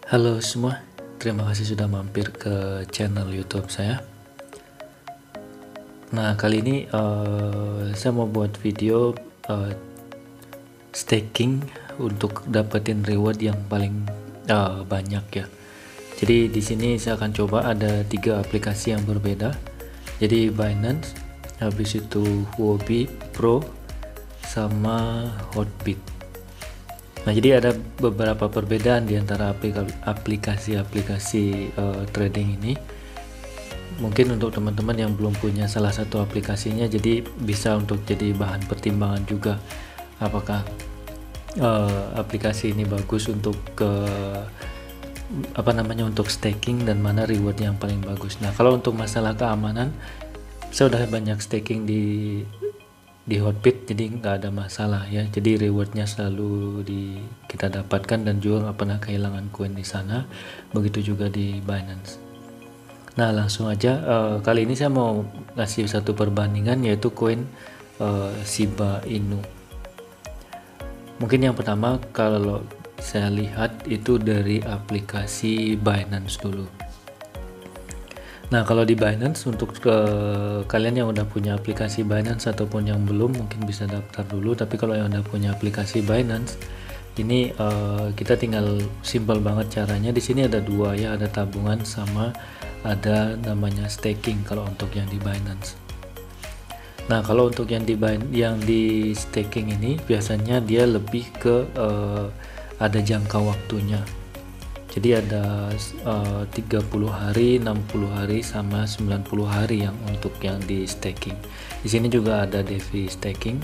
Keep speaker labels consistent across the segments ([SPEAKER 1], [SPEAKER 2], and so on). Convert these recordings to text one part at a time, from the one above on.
[SPEAKER 1] Halo semua, terima kasih sudah mampir ke channel YouTube saya. Nah, kali ini saya mau buat video staking untuk dapetin reward yang paling banyak ya. Jadi di sini saya akan coba ada 3 aplikasi yang berbeda. Jadi Binance, habis itu Huobi Pro, sama Hotbit. Nah, jadi ada beberapa perbedaan di antara aplikasi-aplikasi trading ini. Mungkin untuk teman-teman yang belum punya salah satu aplikasinya, jadi bisa untuk jadi bahan pertimbangan juga apakah aplikasi ini bagus untuk untuk staking dan mana reward yang paling bagus. Nah, kalau untuk masalah keamanan, saya udah banyak staking di Hotbit, jadi nggak ada masalah ya. Jadi rewardnya selalu kita dapatkan dan juga nggak pernah kehilangan koin di sana. Begitu juga di Binance. Nah, langsung aja kali ini saya mau ngasih satu perbandingan, yaitu koin Shiba Inu. Mungkin yang pertama kalau saya lihat itu dari aplikasi Binance dulu. Nah, kalau di Binance, untuk kalian yang udah punya aplikasi Binance ataupun yang belum, mungkin bisa daftar dulu. Tapi kalau yang udah punya aplikasi Binance, ini kita tinggal simple banget caranya. Di sini ada dua ya, ada tabungan sama ada namanya staking kalau untuk yang di Binance. Nah, kalau untuk yang di staking ini biasanya dia lebih ke ada jangka waktunya. Jadi ada 30 hari, 60 hari, sama 90 hari yang untuk yang di staking. Di sini juga ada DeFi staking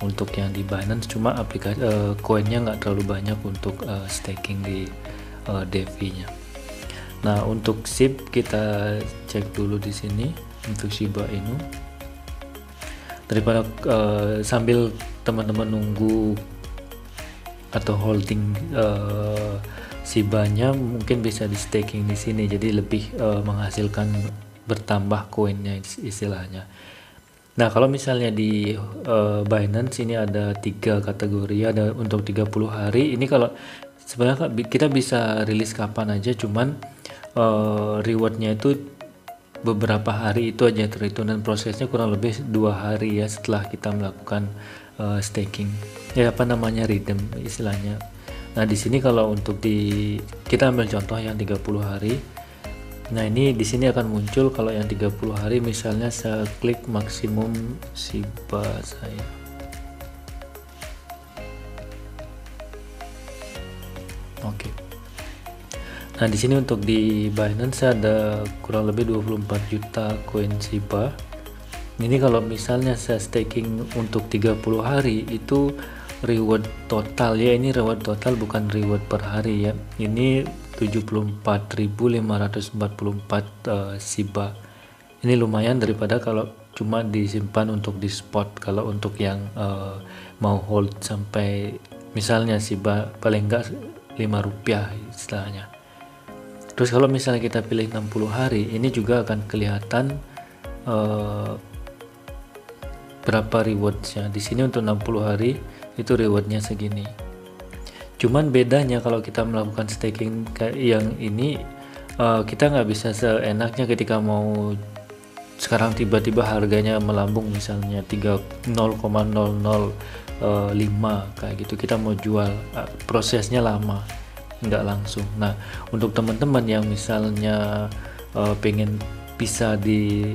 [SPEAKER 1] untuk yang di Binance, cuma aplikasi koinnya nggak terlalu banyak untuk staking di DeFi-nya. Nah, untuk SIB kita cek dulu di sini untuk Shiba Inu. Daripada sambil teman-teman nunggu atau holding Shibanya, mungkin bisa di staking di sini, jadi lebih menghasilkan bertambah koinnya istilahnya. Nah, kalau misalnya di Binance ini ada 3 kategori, ada untuk 30 hari. Ini kalau sebenarnya kita bisa rilis kapan aja, cuman rewardnya itu beberapa hari itu aja terhitung, dan prosesnya kurang lebih 2 hari ya setelah kita melakukan staking ya, redeem istilahnya. Nah, di sini kalau untuk kita ambil contoh yang 30 hari. Nah, ini di sini akan muncul kalau yang 30 hari, misalnya saya klik maksimum Shiba saya. Oke. Nah, di sini untuk di Binance ada kurang lebih 24 juta koin Shiba. Ini kalau misalnya saya staking untuk 30 hari itu reward total ya, ini reward total bukan reward per hari ya. Ini 74.544 Shiba. Ini lumayan daripada kalau cuma disimpan untuk di spot. Kalau untuk yang mau hold sampai misalnya Shiba paling enggak 5 rupiah istilahnya. Terus kalau misalnya kita pilih 60 hari, ini juga akan kelihatan berapa rewardsnya. Di sini untuk 60 hari itu rewardnya segini. Cuman bedanya kalau kita melakukan staking kayak yang ini, kita nggak bisa seenaknya ketika mau sekarang tiba-tiba harganya melambung misalnya 0,0005 kayak gitu, kita mau jual, prosesnya lama, nggak langsung. Nah, untuk teman-teman yang misalnya pengen bisa di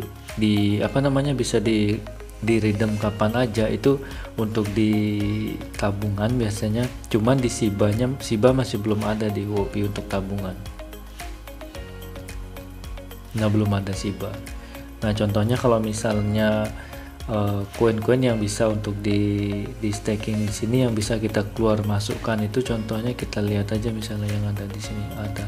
[SPEAKER 1] redeem kapan aja, itu untuk di tabungan biasanya, cuman di Shiba masih belum ada di Huobi untuk tabungan. Nah, belum ada Shiba. Nah, contohnya kalau misalnya koin-koin yang bisa untuk di staking di sini yang bisa kita keluar masukkan, itu contohnya kita lihat aja, misalnya yang ada di sini ada.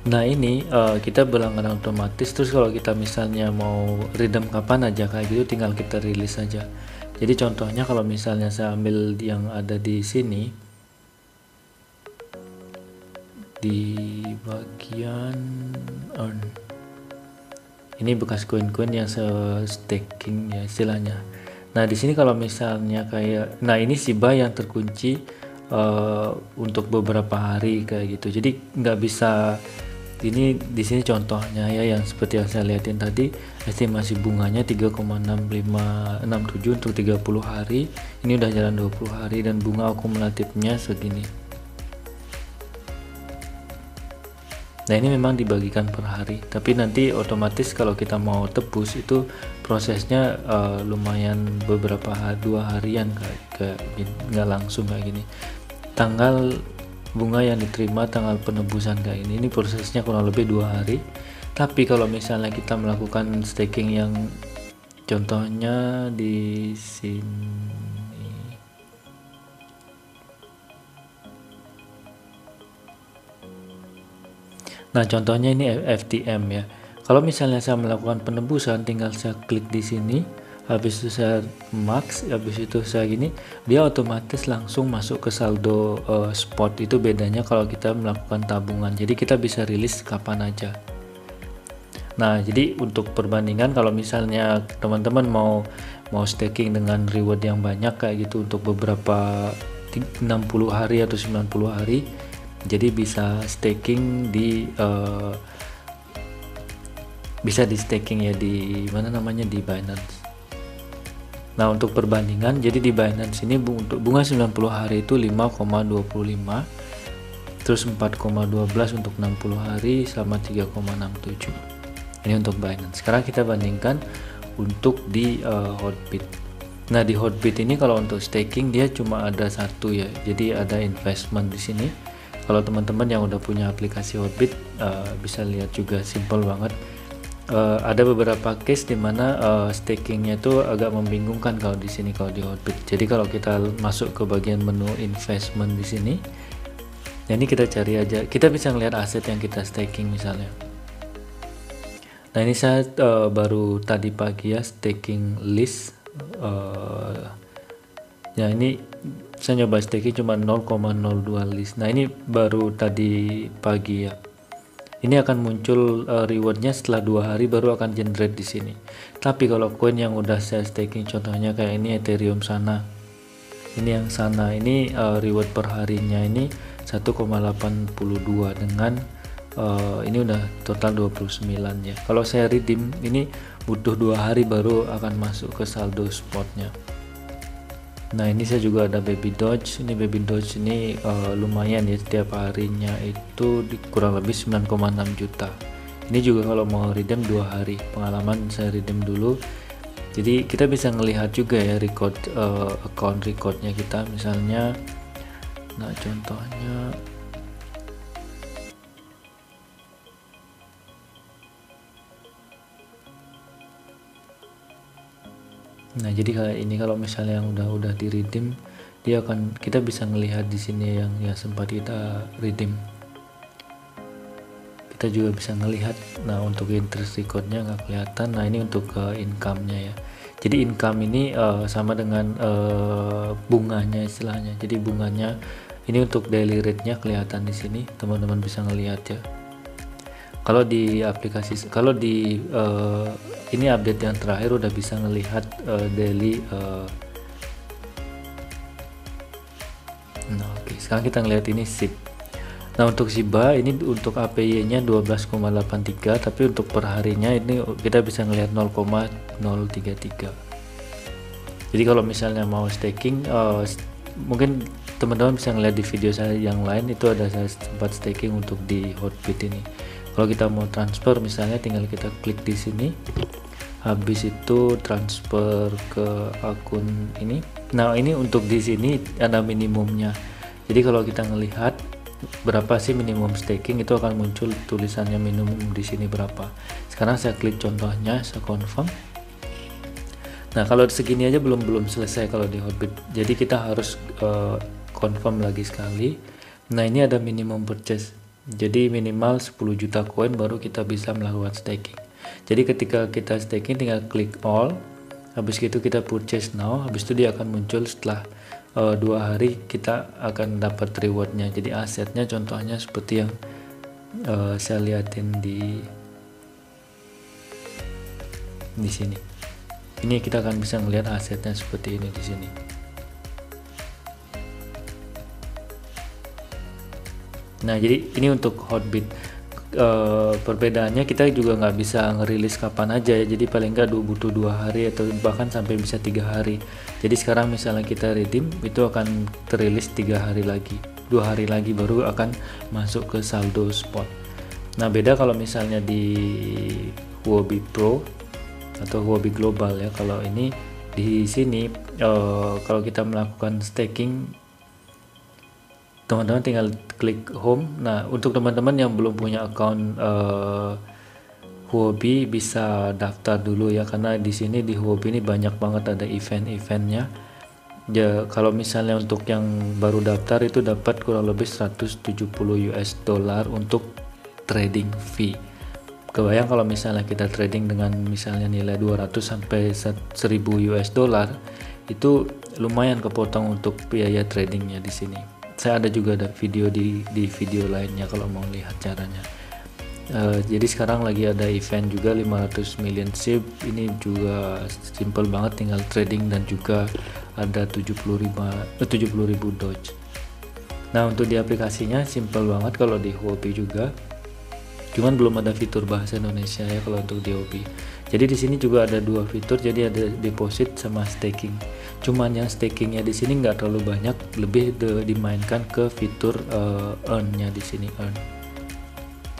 [SPEAKER 1] Nah, ini kita berlangganan otomatis. Terus kalau kita misalnya mau redeem kapan aja kayak gitu, tinggal kita rilis aja. Jadi contohnya kalau misalnya saya ambil yang ada di sini di bagian earn, ini bekas koin-koin yang saya staking ya istilahnya. Nah, di sini kalau misalnya kayak, nah ini Shiba yang terkunci untuk beberapa hari kayak gitu. Jadi nggak bisa. Ini di sini contohnya ya, yang seperti yang saya lihatin tadi, estimasi bunganya 3,6567 untuk 30 hari. Ini udah jalan 20 hari dan bunga akumulatifnya segini. Nah, ini memang dibagikan per hari, tapi nanti otomatis kalau kita mau tebus itu prosesnya lumayan beberapa hari, 2 harian kayak nggak langsung kayak gini. Tanggal bunga yang diterima, tanggal penebusan kayak ini prosesnya kurang lebih 2 hari. Tapi kalau misalnya kita melakukan staking yang contohnya di sini, nah contohnya ini FTM ya. Kalau misalnya saya melakukan penebusan, tinggal saya klik di sini, habis itu saya max, habis itu saya gini, dia otomatis langsung masuk ke saldo spot. Itu bedanya kalau kita melakukan tabungan, jadi kita bisa rilis kapan aja. Nah, jadi untuk perbandingan, kalau misalnya teman-teman mau staking dengan reward yang banyak kayak gitu untuk beberapa 60 hari atau 90 hari, jadi bisa staking di staking ya di mana namanya, di Binance. Nah, untuk perbandingan, jadi di Binance ini untuk bunga 90 hari itu 5,25, terus 4,12 untuk 60 hari sama 3,67. Ini untuk Binance. Sekarang kita bandingkan untuk di Hotbit. Nah, di Hotbit ini kalau untuk staking dia cuma ada satu ya. Jadi ada investment di sini. Kalau teman-teman yang udah punya aplikasi Hotbit bisa lihat juga, simple banget. Ada beberapa case dimana stakingnya itu agak membingungkan kalau di sini, kalau di Hotbit. Jadi kalau kita masuk ke bagian menu investment di sini, nah ini kita cari aja, kita bisa ngelihat aset yang kita staking misalnya. Nah, ini saya baru tadi pagi ya staking list. Ya, ini saya nyoba staking cuma 0,02 list. Nah, ini baru tadi pagi ya. Ini akan muncul rewardnya setelah 2 hari, baru akan generate di sini. Tapi kalau koin yang udah saya staking, contohnya kayak ini Ethereum sana, ini yang sana, ini reward per harinya ini 1,82 dengan ini udah total 29 ya. Kalau saya redeem ini butuh 2 hari baru akan masuk ke saldo spotnya. Nah, ini saya juga ada Baby Doge. Ini Baby Doge ini lumayan ya, setiap harinya itu kurang lebih 9,6 juta. Ini juga kalau mau redeem 2 hari. Pengalaman saya redeem dulu. Jadi kita bisa ngelihat juga ya record account recordnya kita misalnya. Nah, contohnya nah, jadi kayak ini, kalau misalnya yang udah di redeem, kita bisa ngelihat di sini yang sempat kita redeem. Kita juga bisa ngelihat. Nah, untuk interest recordnya nggak kelihatan. Nah, ini untuk income-nya ya. Jadi income ini sama dengan bunganya istilahnya. Jadi bunganya ini untuk daily rate-nya kelihatan di sini, teman-teman bisa ngelihat ya. Kalau di aplikasi, kalau di ini update yang terakhir udah bisa ngelihat daily. Nah, oke. Sekarang kita ngelihat ini SIB. Nah, untuk SIBA ini untuk APY-nya 12,83, tapi untuk perharinya ini kita bisa ngelihat 0,033. Jadi kalau misalnya mau staking, mungkin teman-teman bisa ngelihat di video saya yang lain, itu ada saya sempat staking untuk di Hotbit ini. Kalau kita mau transfer misalnya, tinggal kita klik di sini, habis itu transfer ke akun ini. Nah, ini untuk di sini ada minimumnya. Jadi kalau kita ngelihat berapa sih minimum staking, itu akan muncul tulisannya minimum di sini berapa. Sekarang saya klik contohnya, saya confirm. Nah, kalau segini aja belum selesai kalau di Hotbit. Jadi kita harus confirm lagi sekali. Nah, ini ada minimum purchase. Jadi minimal 10 juta koin baru kita bisa melakukan staking. Jadi ketika kita staking tinggal klik all, habis itu kita purchase now, habis itu dia akan muncul setelah 2 hari kita akan dapat rewardnya. Jadi asetnya contohnya seperti yang saya liatin di sini. Ini kita akan bisa melihat asetnya seperti ini di sini. Nah jadi ini untuk Hotbit. Perbedaannya kita juga nggak bisa ngerilis kapan aja ya, jadi paling nggak butuh 2 hari atau bahkan sampai bisa 3 hari. Jadi sekarang misalnya kita redeem itu akan terilis 3 hari lagi, 2 hari lagi baru akan masuk ke saldo spot. Nah beda kalau misalnya di Huobi Pro atau Huobi Global ya. Kalau ini di sini kalau kita melakukan staking, teman-teman tinggal klik home. Nah untuk teman-teman yang belum punya account Huobi bisa daftar dulu ya, karena di sini di Huobi ini banyak banget ada event-eventnya ya. Kalau misalnya untuk yang baru daftar itu dapat kurang lebih 170 US dollar untuk trading fee. Kebayang kalau misalnya kita trading dengan misalnya nilai 200 sampai 1000 US dollar, itu lumayan kepotong untuk biaya tradingnya di sini. Saya ada juga ada video di video lainnya kalau mau lihat caranya. Jadi sekarang lagi ada event juga 500 million SIB. Ini juga simple banget, tinggal trading dan juga ada 70.000 Doge. Nah untuk di aplikasinya simple banget kalau di Huobi juga, cuman belum ada fitur bahasa Indonesia ya kalau untuk di Huobi. Jadi di sini juga ada 2 fitur, jadi ada deposit sama staking. Cuman yang stakingnya di sini nggak terlalu banyak, lebih dimainkan ke fitur earn-nya di sini, earn.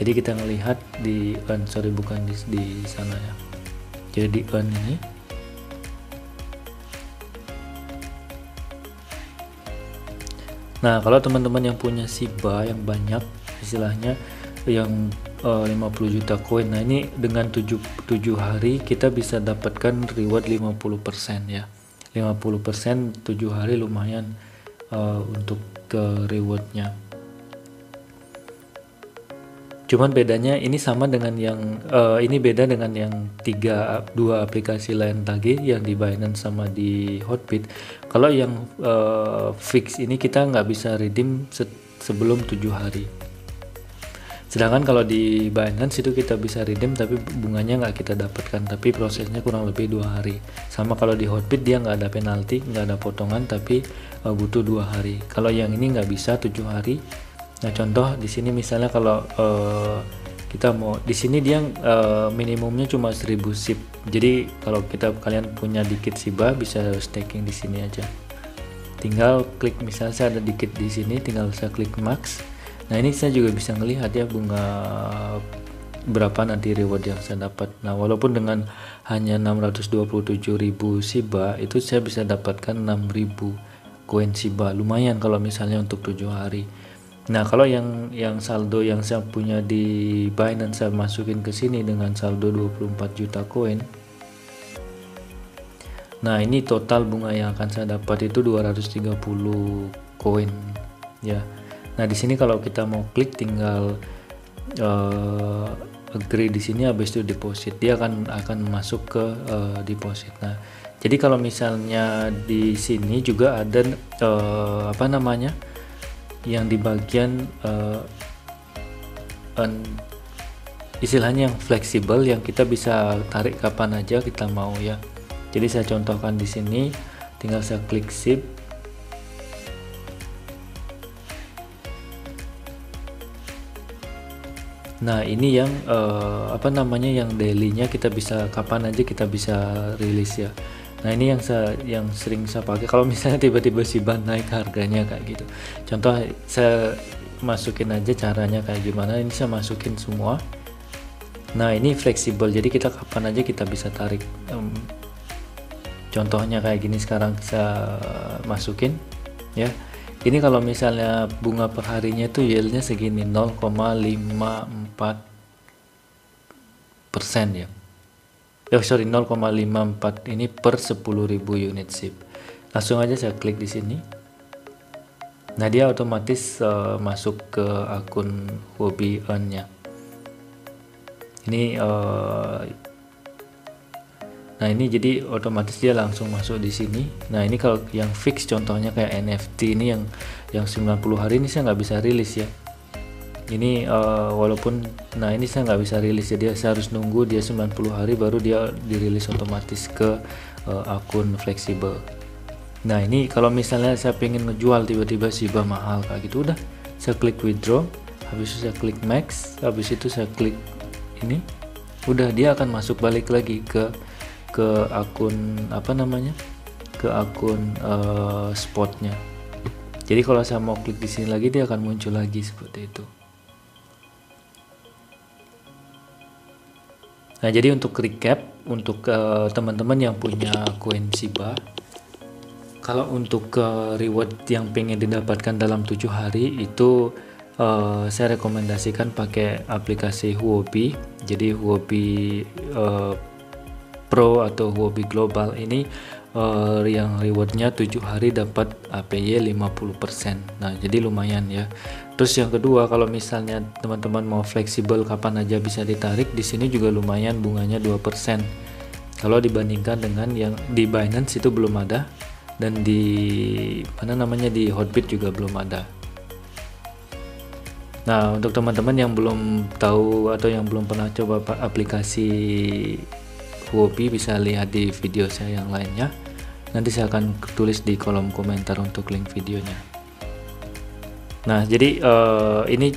[SPEAKER 1] Jadi kita ngelihat di earn, bukan di sana ya. Jadi di earn ini. Nah kalau teman-teman yang punya SIBA yang banyak, istilahnya yang 50 juta koin, nah ini dengan 7 hari kita bisa dapatkan reward 50% ya. 50% 7 hari lumayan untuk ke rewardnya. Cuman bedanya ini sama dengan yang ini beda dengan yang 2 aplikasi lain tadi yang di Binance sama di Hotbit. Kalau yang fix ini kita nggak bisa redeem sebelum 7 hari. Sedangkan kalau di Binance itu kita bisa redeem tapi bunganya nggak kita dapatkan, tapi prosesnya kurang lebih 2 hari. Sama kalau di Hotbit dia nggak ada penalti, nggak ada potongan, tapi butuh 2 hari. Kalau yang ini nggak bisa 7 hari. Nah contoh di sini misalnya kalau kita mau di sini dia minimumnya cuma 1000 SIB. Jadi kalau kalian punya dikit SIBA bisa staking di sini aja. Tinggal klik, misalnya saya ada dikit di sini, tinggal saya klik max. Nah ini saya juga bisa melihat ya bunga berapa nanti reward yang saya dapat. Nah walaupun dengan hanya 627.000 SIBA itu saya bisa dapatkan 6.000 koin SIBA, lumayan kalau misalnya untuk 7 hari. Nah kalau yang saldo yang saya punya di Binance saya masukin ke sini dengan saldo 24 juta koin. Nah ini total bunga yang akan saya dapat itu 230 koin ya. Nah di sini kalau kita mau klik tinggal agree di sini, habis itu deposit, dia akan masuk ke deposit. Nah jadi kalau misalnya di sini juga ada apa namanya yang di bagian istilahnya yang fleksibel, yang kita bisa tarik kapan aja kita mau ya. Jadi saya contohkan di sini, tinggal saya klik SIB. Nah ini yang apa namanya yang dailynya kita bisa kapan aja kita bisa rilis ya. Nah ini yang sering saya pakai kalau misalnya tiba-tiba SIBA naik harganya kayak gitu. Contoh saya masukin aja caranya kayak gimana. Ini saya masukin semua. Nah ini fleksibel, jadi kita kapan aja kita bisa tarik. Contohnya kayak gini sekarang saya masukin ya. Ini kalau misalnya bunga per harinya itu yieldnya segini 0,54% ya. 0,54 ini per 10.000 unit SIB. Langsung aja saya klik di sini. Nah dia otomatis masuk ke akun Huobi Earn-nya. Ini nah ini jadi otomatis dia langsung masuk di sini. Nah ini kalau yang fix contohnya kayak NFT ini yang 90 hari ini saya nggak bisa rilis ya. Ini walaupun nah ini saya nggak bisa rilis, jadi saya harus nunggu dia 90 hari baru dia dirilis otomatis ke akun fleksibel. Nah ini kalau misalnya saya pengen ngejual tiba-tiba SIBA mahal kayak gitu, udah saya klik withdraw. habis itu saya klik max, habis itu saya klik ini, udah dia akan masuk balik lagi ke akun ke akun spotnya. Jadi kalau saya mau klik di sini lagi, dia akan muncul lagi seperti itu. Nah, jadi untuk recap, untuk teman-teman yang punya koin Shiba, kalau untuk reward yang pengen didapatkan dalam 7 hari itu saya rekomendasikan pakai aplikasi Huobi. Jadi Huobi Pro atau Huobi Global ini yang rewardnya 7 hari dapat APY 50%. Nah, jadi lumayan ya. Terus yang kedua, kalau misalnya teman-teman mau fleksibel kapan aja bisa ditarik, di sini juga lumayan, bunganya 2%. Kalau dibandingkan dengan yang di Binance itu belum ada, dan di di Hotbit juga belum ada. Nah, untuk teman-teman yang belum tahu atau yang belum pernah coba aplikasi Huobi, bisa lihat di video saya yang lainnya. Nanti saya akan tulis di kolom komentar untuk link videonya. Nah, jadi ini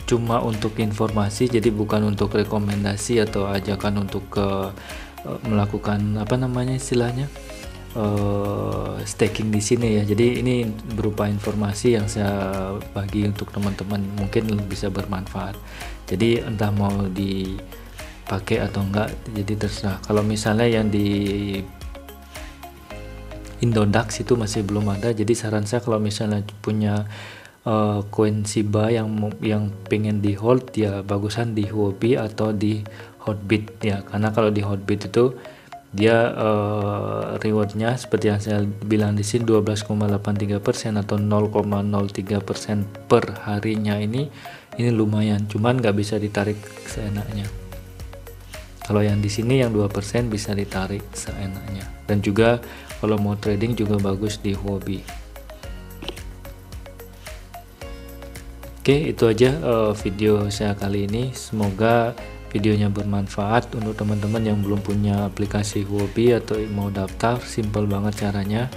[SPEAKER 1] cuma untuk informasi, jadi bukan untuk rekomendasi atau ajakan untuk melakukan istilahnya staking di sini ya. Jadi ini berupa informasi yang saya bagi untuk teman-teman, mungkin bisa bermanfaat. Jadi entah mau dipakai atau enggak, jadi terserah. Kalau misalnya yang di Indodax itu masih belum ada, jadi saran saya kalau misalnya punya koin Shiba yang pengen di hold, ya bagusan di Huobi atau di Hotbit ya, karena kalau di Hotbit itu dia rewardnya seperti yang saya bilang di sini 12,83% atau 0,03% per harinya. Ini lumayan, cuman nggak bisa ditarik seenaknya. Kalau yang di sini yang 2% bisa ditarik seenaknya. Dan juga kalau mau trading juga bagus di Huobi. Oke, itu aja video saya kali ini. Semoga videonya bermanfaat untuk teman-teman yang belum punya aplikasi Huobi atau mau daftar. Simple banget caranya,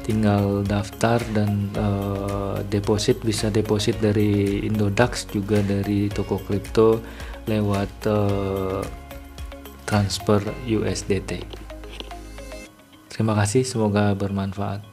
[SPEAKER 1] tinggal daftar dan deposit, bisa deposit dari Indodax juga dari toko kripto lewat transfer USDT. Terima kasih, semoga bermanfaat.